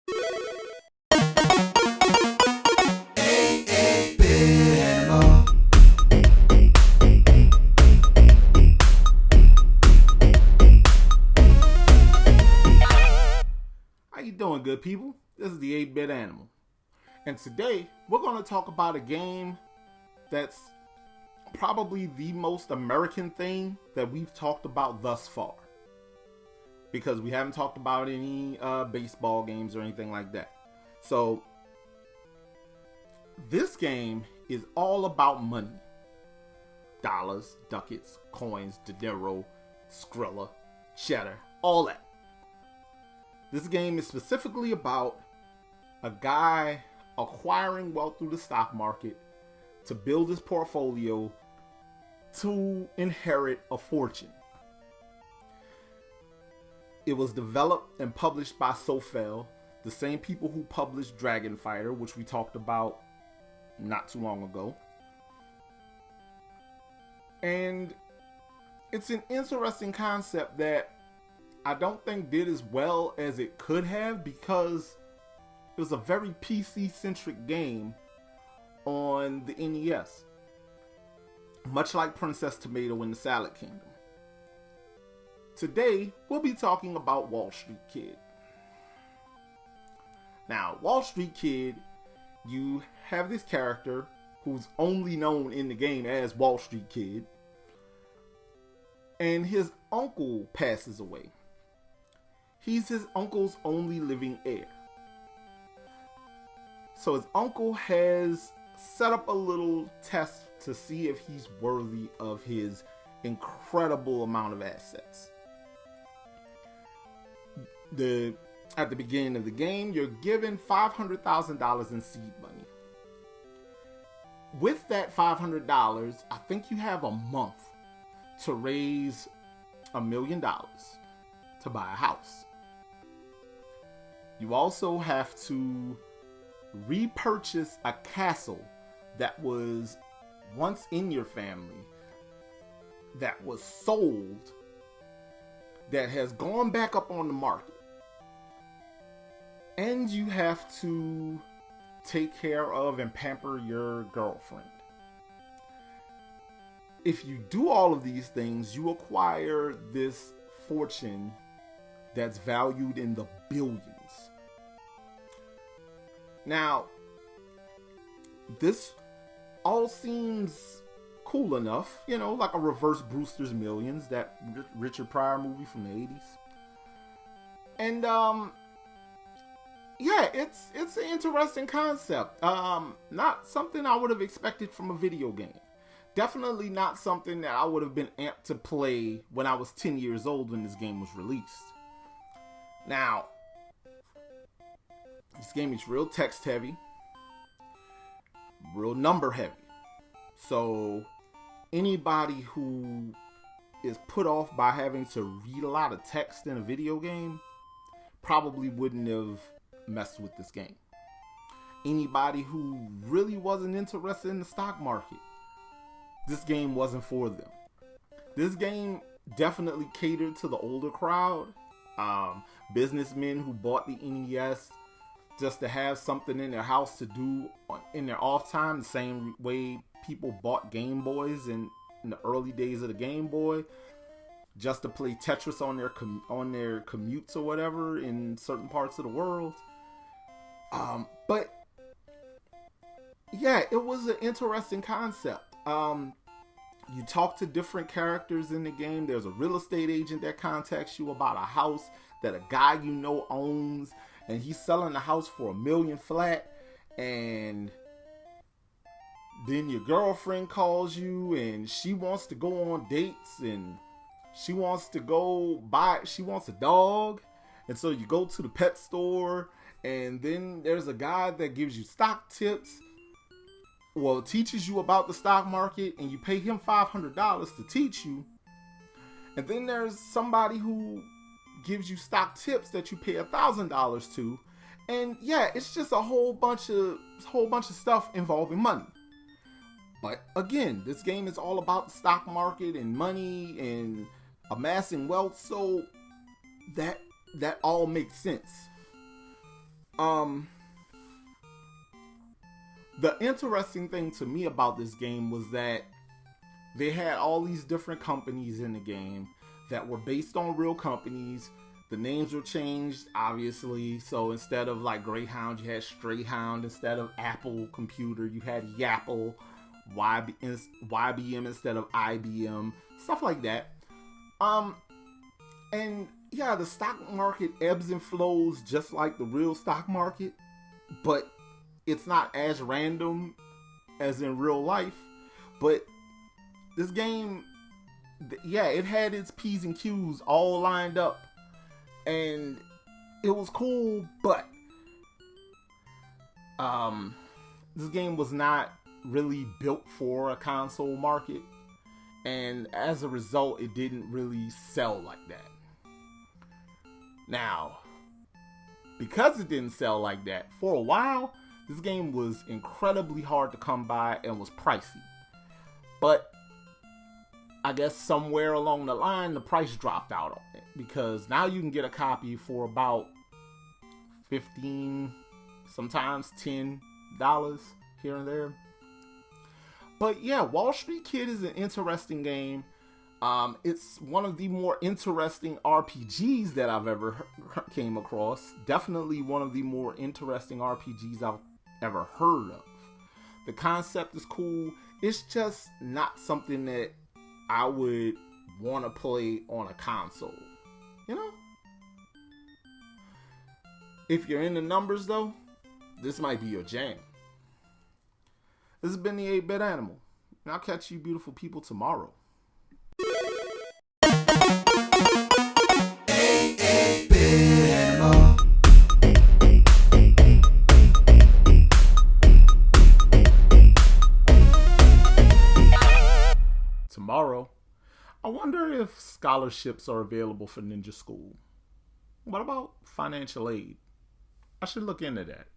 How you doing, good people? This is the 8-Bit Animal. And today, we're going to talk about a game that's probably the most American thing that we've talked about thus far. Because we haven't talked about any baseball games or anything like that. So, this game is all about money. Dollars, ducats, coins, dinero, Skrilla, cheddar, all that. This game is specifically about a guy acquiring wealth through the stock market to build his portfolio to inherit a fortune. It was developed and published by Sofel, the same people who published Dragon Fighter, which we talked about not too long ago. And it's an interesting concept that I don't think did as well as it could have, because it was a very PC-centric game on the NES. Much like Princess Tomato in the Salad Kingdom. Today, we'll be talking about Wall Street Kid. Now, Wall Street Kid, you have this character who's only known in the game as Wall Street Kid. And his uncle passes away. He's his uncle's only living heir. So his uncle has set up a little test to see if he's worthy of his incredible amount of assets. At the beginning of the game, you're given $500,000 in seed money. With that $500, I think you have a month to raise $1 million to buy a house. You also have to repurchase a castle that was once in your family, that was sold, that has gone back up on the market. And you have to take care of and pamper your girlfriend. If you do all of these things, you acquire this fortune that's valued in the billions. Now, this all seems cool enough, you know, like a reverse Brewster's Millions, that Richard Pryor movie from the 80s. And, yeah, it's an interesting concept. Not something I would have expected from a video game. Definitely not something that I would have been amped to play when I was 10 years old when this game was released. Now, this game is real text heavy, real number heavy. So anybody who is put off by having to read a lot of text in a video game probably wouldn't have messed with this game. Anybody who really wasn't interested in the stock market, this game wasn't for them. This game definitely catered to the older crowd. Businessmen who bought the NES just to have something in their house to do in their off time, the same way people bought Game Boys in the early days of the Game Boy, just to play Tetris on their commutes or whatever in certain parts of the world. But yeah, it was an interesting concept. You talk to different characters in the game. There's a real estate agent that contacts you about a house that a guy you know owns, and he's selling the house for $1 million flat. And then your girlfriend calls you and she wants to go on dates, and she wants a dog. And so you go to the pet store, and then there's a guy that gives you stock tips. Well, teaches you about the stock market, and you pay him $500 to teach you. And then there's somebody who gives you stock tips that you pay $1,000 to. And yeah, it's just a whole bunch of stuff involving money. But again, this game is all about the stock market and money and amassing wealth, so that all makes sense. Um, the interesting thing to me about this game was that they had all these different companies in the game that were based on real companies. The names were changed, obviously. So instead of like Greyhound, you had Strayhound. Instead of Apple Computer, you had Yapple. YBM instead of IBM. Stuff like that. And yeah, the stock market ebbs and flows just like the real stock market, but it's not as random as in real life. But this game, yeah, it had its P's and Q's all lined up, and it was cool. But this game was not really built for a console market, and as a result, it didn't really sell like that. Now, because it didn't sell like that, for a while, this game was incredibly hard to come by and was pricey. But I guess somewhere along the line, the price dropped out on it, because now you can get a copy for about $15, sometimes $10 here and there. But yeah, Wall Street Kid is an interesting game. It's one of the more interesting RPGs that I've ever came across. Definitely one of the more interesting RPGs I've ever heard of. The concept is cool. It's just not something that I would want to play on a console. You know? If you're into numbers though, this might be your jam. This has been the 8-Bit Animal, and I'll catch you beautiful people tomorrow. Tomorrow, I wonder if scholarships are available for Ninja School. What about financial aid? I should look into that.